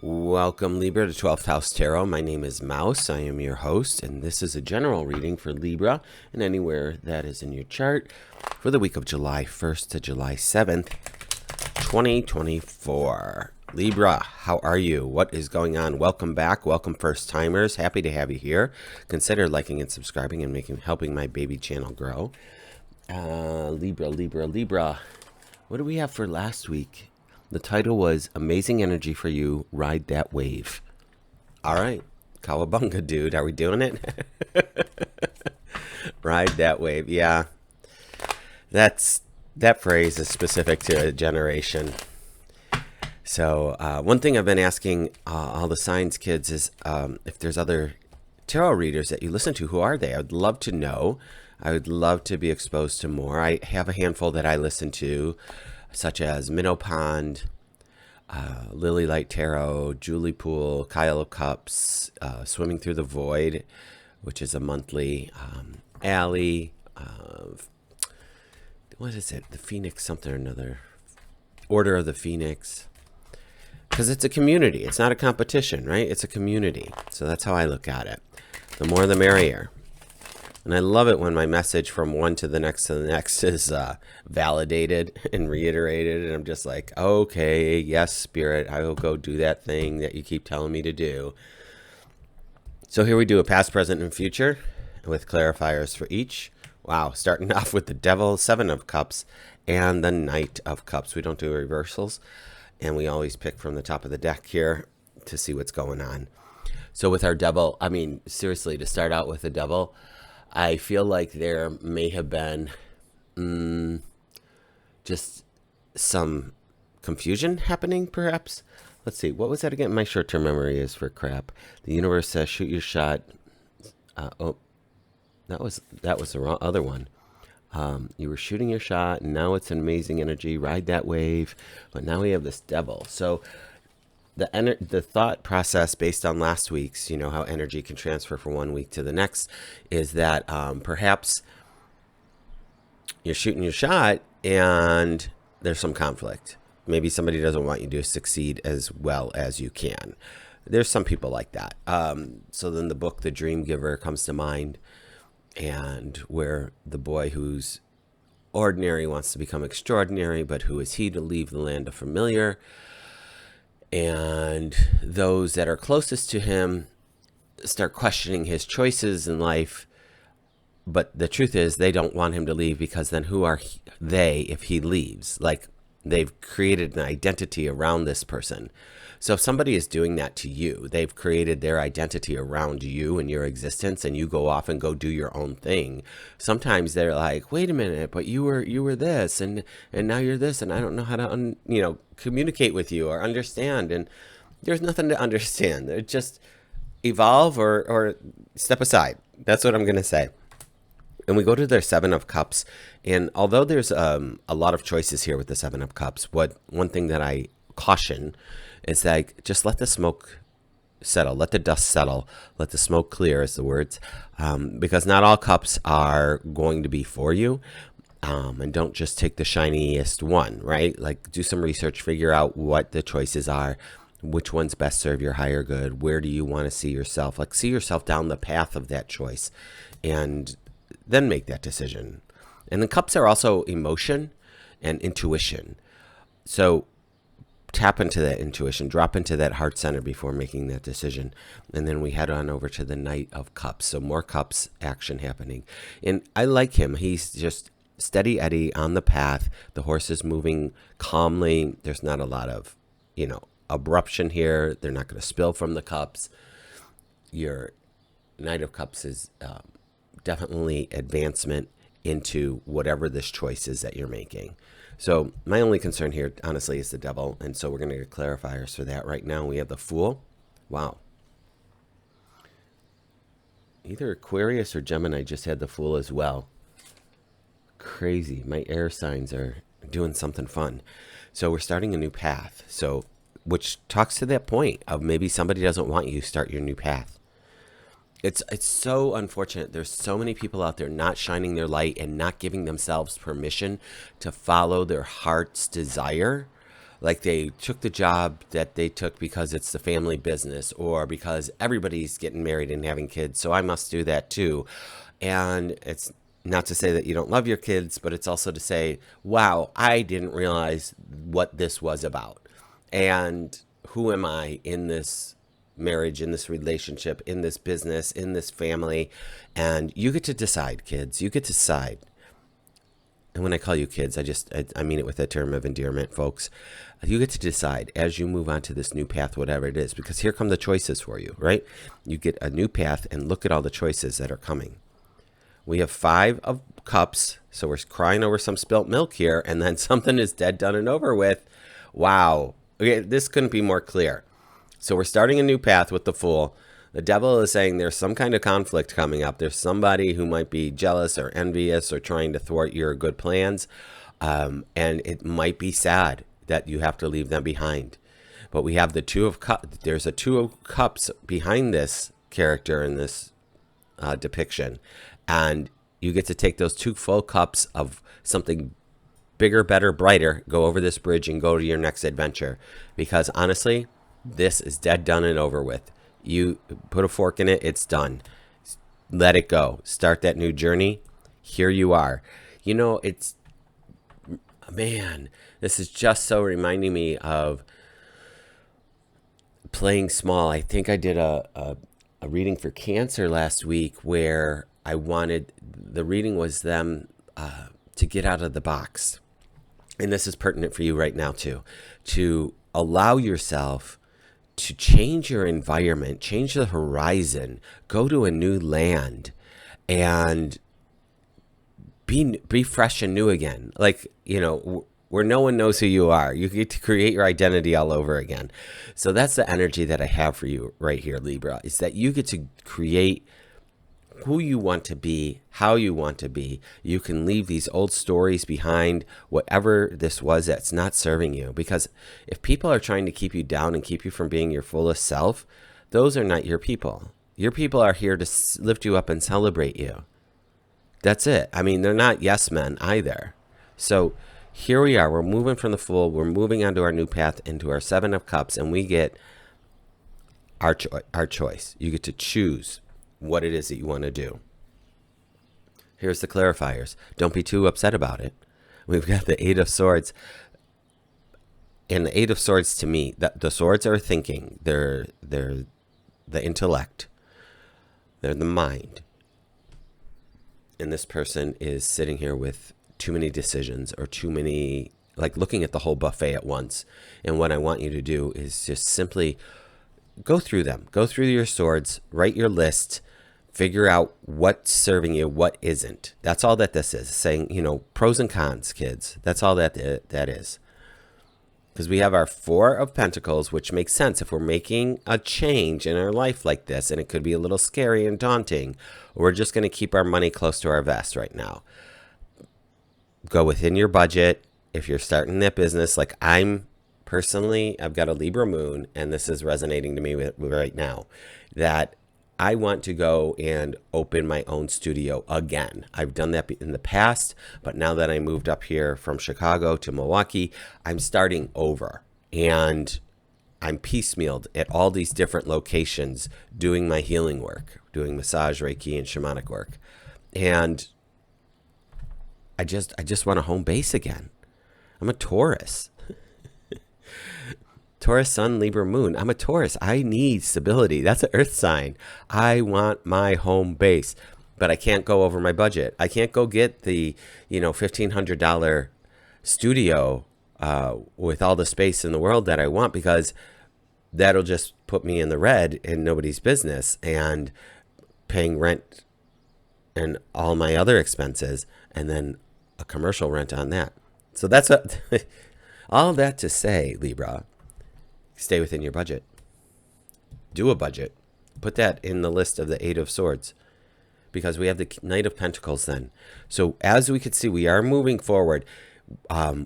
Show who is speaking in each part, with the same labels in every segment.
Speaker 1: Welcome, Libra, to 12th House Tarot. My name is Mouse. I am your host, and this is a general reading for Libra and anywhere that is in your chart for the week of July 1st to July 7th, 2024. Libra, how are you? What is going on? Welcome back. Welcome, first-timers. Happy to have you here. Consider liking and subscribing and helping my baby channel grow. Libra. What do we have for last week? The title was Amazing Energy for You, Ride That Wave. All right. Cowabunga, dude. Are we doing it? Ride that wave. Yeah. That phrase is specific to a generation. So one thing I've been asking all the signs kids is if there's other tarot readers that you listen to, who are they? I'd love to know. I would love to be exposed to more. I have a handful that I listen to, such as Minnow Pond, Lily Light Tarot, Julie Poole, Kyle of Cups, Swimming Through the Void, which is a monthly, Allie, what is it? The Phoenix something or another. Order of the Phoenix. Because it's a community. It's not a competition, right? It's a community. So that's how I look at it. The more the merrier. And I love it when my message from one to the next is validated and reiterated. And I'm just like, okay, yes, Spirit, I will go do that thing that you keep telling me to do. So here we do a past, present, and future with clarifiers for each. Wow, starting off with the Devil, Seven of Cups, and the Knight of Cups. We don't do reversals. And we always pick from the top of the deck here to see what's going on. So with our Devil, I mean, seriously, to start out with the Devil, I feel like there may have been just some confusion happening, perhaps. Let's see. What was that again? My short-term memory is for crap. The universe says, shoot your shot. That was the wrong other one. You were shooting your shot, and now it's an amazing energy. Ride that wave. But now we have this Devil. So the thought process based on last week's, how energy can transfer from one week to the next, is that perhaps you're shooting your shot and there's some conflict. Maybe somebody doesn't want you to succeed as well as you can. There's some people like that. So then the book, The Dream Giver, comes to mind, and where the boy who's ordinary wants to become extraordinary, but who is he to leave the land of familiar? And those that are closest to him start questioning his choices in life. But the truth is they don't want him to leave, because then who are they if he leaves? Like, they've created an identity around this person. So if somebody is doing that to you, they've created their identity around you and your existence, and you go off and go do your own thing. Sometimes they're like, wait a minute, but you were this, and now you're this, and I don't know how to communicate with you or understand. And there's nothing to understand. They're just evolve or step aside. That's what I'm going to say. And we go to their Seven of Cups. And although there's a lot of choices here with the Seven of Cups, one thing that I caution is that just let the smoke settle, let the dust settle, let the smoke clear, is the words, because not all cups are going to be for you. And don't just take the shiniest one, right? Like, do some research, figure out what the choices are, which ones best serve your higher good, where do you want to see yourself, like see yourself down the path of that choice, and then make that decision. And the cups are also emotion and intuition. So tap into that intuition, drop into that heart center before making that decision. And then we head on over to the Knight of Cups. So more cups action happening. And I like him. He's just steady Eddie on the path. The horse is moving calmly. There's not a lot of, abruption here. They're not going to spill from the cups. Your Knight of Cups is definitely advancement into whatever this choice is that you're making. So my only concern here, honestly, is the Devil. And so we're going to get clarifiers for that. Right now we have the Fool. Wow. Either Aquarius or Gemini just had the Fool as well. Crazy. My air signs are doing something fun. So we're starting a new path. So, which talks to that point of maybe somebody doesn't want you to start your new path. It's so unfortunate. There's so many people out there not shining their light and not giving themselves permission to follow their heart's desire. Like they took the job that they took because it's the family business or because everybody's getting married and having kids, so I must do that too. And it's not to say that you don't love your kids, but it's also to say, wow, I didn't realize what this was about. And who am I in this marriage, in this relationship, in this business, in this family? And you get to decide, kids. You get to decide. And when I call you kids, I mean it with a term of endearment, folks. You get to decide as you move on to this new path, whatever it is, because here come the choices for you, right? You get a new path and look at all the choices that are coming. We have 5 of cups, so we're crying over some spilt milk here, and then something is dead, done, and over with. Wow. Okay, this couldn't be more clear. So we're starting a new path with the Fool. The devil is saying there's some kind of conflict coming up. There's somebody who might be jealous or envious or trying to thwart your good plans. And it might be sad that you have to leave them behind. But we have the 2 of cups. There's a 2 of cups behind this character in this depiction. And you get to take those 2 full cups of something bigger, better, brighter, go over this bridge and go to your next adventure. Because honestly, this is dead, done, and over with. You put a fork in it, it's done. Let it go. Start that new journey. Here you are. You know, it's, man, this is just so reminding me of playing small. I think I did a reading for Cancer last week where the reading was them to get out of the box. And this is pertinent for you right now too, to allow yourself to change your environment, change the horizon, go to a new land and be fresh and new again. Like, you know, where no one knows who you are. You get to create your identity all over again. So that's the energy that I have for you right here, Libra, is that you get to create who you want to be, how you want to be. You can leave these old stories behind, whatever this was that's not serving you. Because if people are trying to keep you down and keep you from being your fullest self, those are not your people. Your people are here to lift you up and celebrate you. That's it. I mean, they're not yes men either. So here we are. We're moving from the Fool. We're moving onto our new path into our 7 of Cups, and we get our choice. You get to choose what it is that you want to do. Here's the clarifiers. Don't be too upset about it. We've got the 8 of Swords. And the 8 of Swords, to me, the swords are thinking. They're the intellect. They're the mind. And this person is sitting here with too many decisions or too many, like looking at the whole buffet at once. And what I want you to do is just simply go through them. Go through your swords, write your list, figure out what's serving you, what isn't. That's all that this is. Saying, you know, pros and cons, kids. That's all that is. Because we have our 4 of Pentacles, which makes sense if we're making a change in our life like this, and it could be a little scary and daunting, or we're just going to keep our money close to our vest right now. Go within your budget. If you're starting that business, like I'm personally, I've got a Libra moon, and this is resonating to me right now, that I want to go and open my own studio again. I've done that in the past, but now that I moved up here from Chicago to Milwaukee, I'm starting over. And I'm piecemealed at all these different locations doing my healing work, doing massage, Reiki, and shamanic work. And I just want a home base again. I'm a Taurus. Taurus Sun, Libra Moon. I'm a Taurus. I need stability. That's an earth sign. I want my home base, but I can't go over my budget. I can't go get the, $1,500 studio with all the space in the world that I want, because that'll just put me in the red and nobody's business, and paying rent and all my other expenses, and then a commercial rent on that. So that's all that to say, Libra. Stay within your budget. Do a budget. Put that in the list of the 8 of Swords, because we have the Knight of Pentacles then. So as we can see, we are moving forward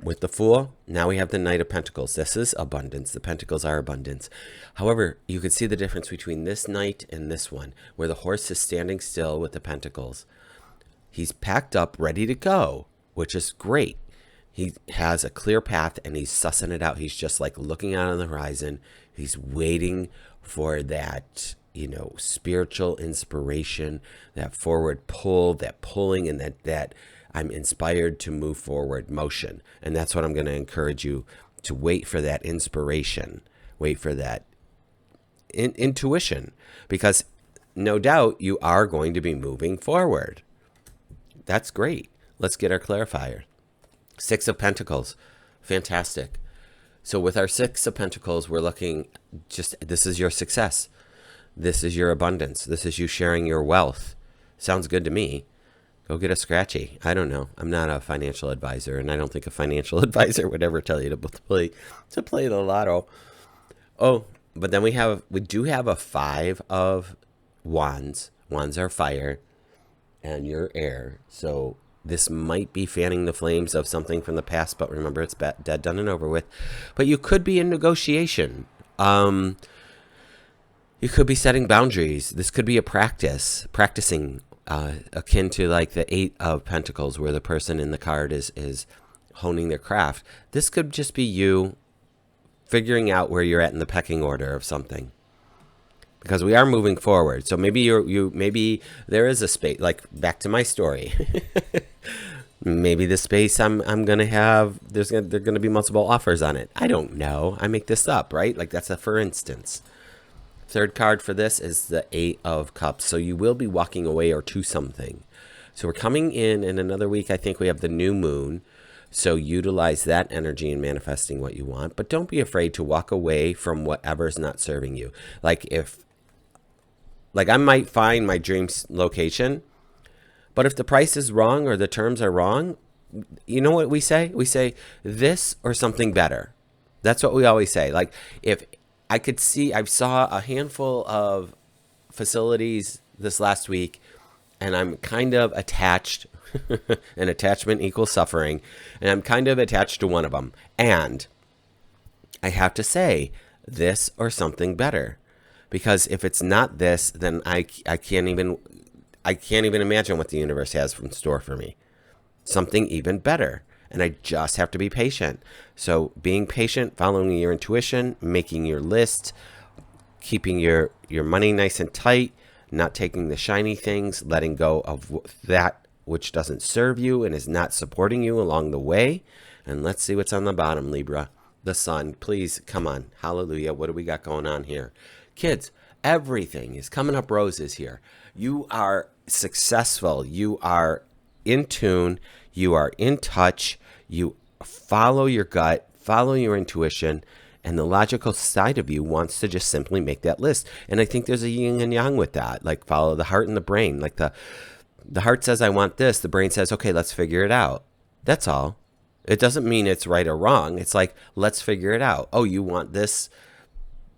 Speaker 1: with the Fool. Now we have the Knight of Pentacles. This is abundance. The Pentacles are abundance. However, you can see the difference between this Knight and this one, where the horse is standing still with the Pentacles. He's packed up, ready to go, which is great. He has a clear path and he's sussing it out. He's just like looking out on the horizon. He's waiting for that, spiritual inspiration, that forward pull, that pulling, and that I'm inspired to move forward motion. And that's what I'm going to encourage you to wait for, that inspiration, wait for that intuition, because no doubt you are going to be moving forward. That's great. Let's get our clarifier. 6 of Pentacles. Fantastic. So with our 6 of Pentacles, we're looking this is your success. This is your abundance. This is you sharing your wealth. Sounds good to me. Go get a scratchy. I don't know. I'm not a financial advisor, and I don't think a financial advisor would ever tell you to play the lotto. Oh, but then we do have a 5 of Wands. Wands are fire, and you're air. So this might be fanning the flames of something from the past, but remember, it's dead, done, and over with. But you could be in negotiation. You could be setting boundaries. This could be a practicing, akin to like the 8 of Pentacles, where the person in the card is honing their craft. This could just be you figuring out where you're at in the pecking order of something, because we are moving forward. So maybe maybe there is a space, like back to my story. Maybe the space I'm gonna have, there's gonna be multiple offers on it. I don't know. I make this up, right? Like that's a for instance. Third card for this is the 8 of Cups. So you will be walking away or to something. So we're coming in another week. I think we have the new moon. So utilize that energy in manifesting what you want. But don't be afraid to walk away from whatever's not serving you. Like I might find my dream's location, but if the price is wrong or the terms are wrong, you know what we say? We say this or something better. That's what we always say. Like if I saw a handful of facilities this last week, and I'm kind of attached, and attachment equals suffering, and I'm kind of attached to one of them. And I have to say this or something better, because if it's not this, then I can't even imagine what the universe has in store for me. Something even better. And I just have to be patient. So being patient, following your intuition, making your list, keeping your money nice and tight, not taking the shiny things, letting go of that which doesn't serve you and is not supporting you along the way. And let's see what's on the bottom, Libra. The sun. Please, come on. Hallelujah. What do we got going on here? Kids, everything is coming up roses here. You are successful. You are in tune. You are in touch. You follow your gut, follow your intuition, and the logical side of you wants to just simply make that list. And I think there's a yin and yang with that, like follow the heart and the brain. Like the heart says, I want this. The brain says, okay, let's figure it out. That's all. It doesn't mean it's right or wrong. It's like, let's figure it out. Oh, you want this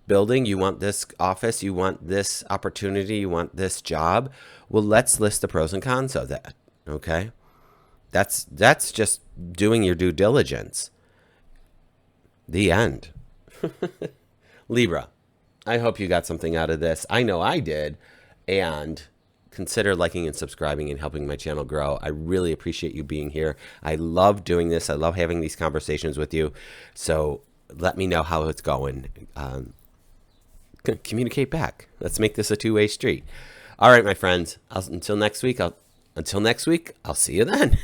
Speaker 1: building, you want this office, you want this opportunity, you want this job. Well, let's list the pros and cons of that. Okay. That's just doing your due diligence. The end. Libra, I hope you got something out of this. I know I did. And consider liking and subscribing and helping my channel grow. I really appreciate you being here. I love doing this. I love having these conversations with you. So let me know how it's going. Communicate back. Let's make this a two-way street. All right, my friends. Until next week, I'll see you then.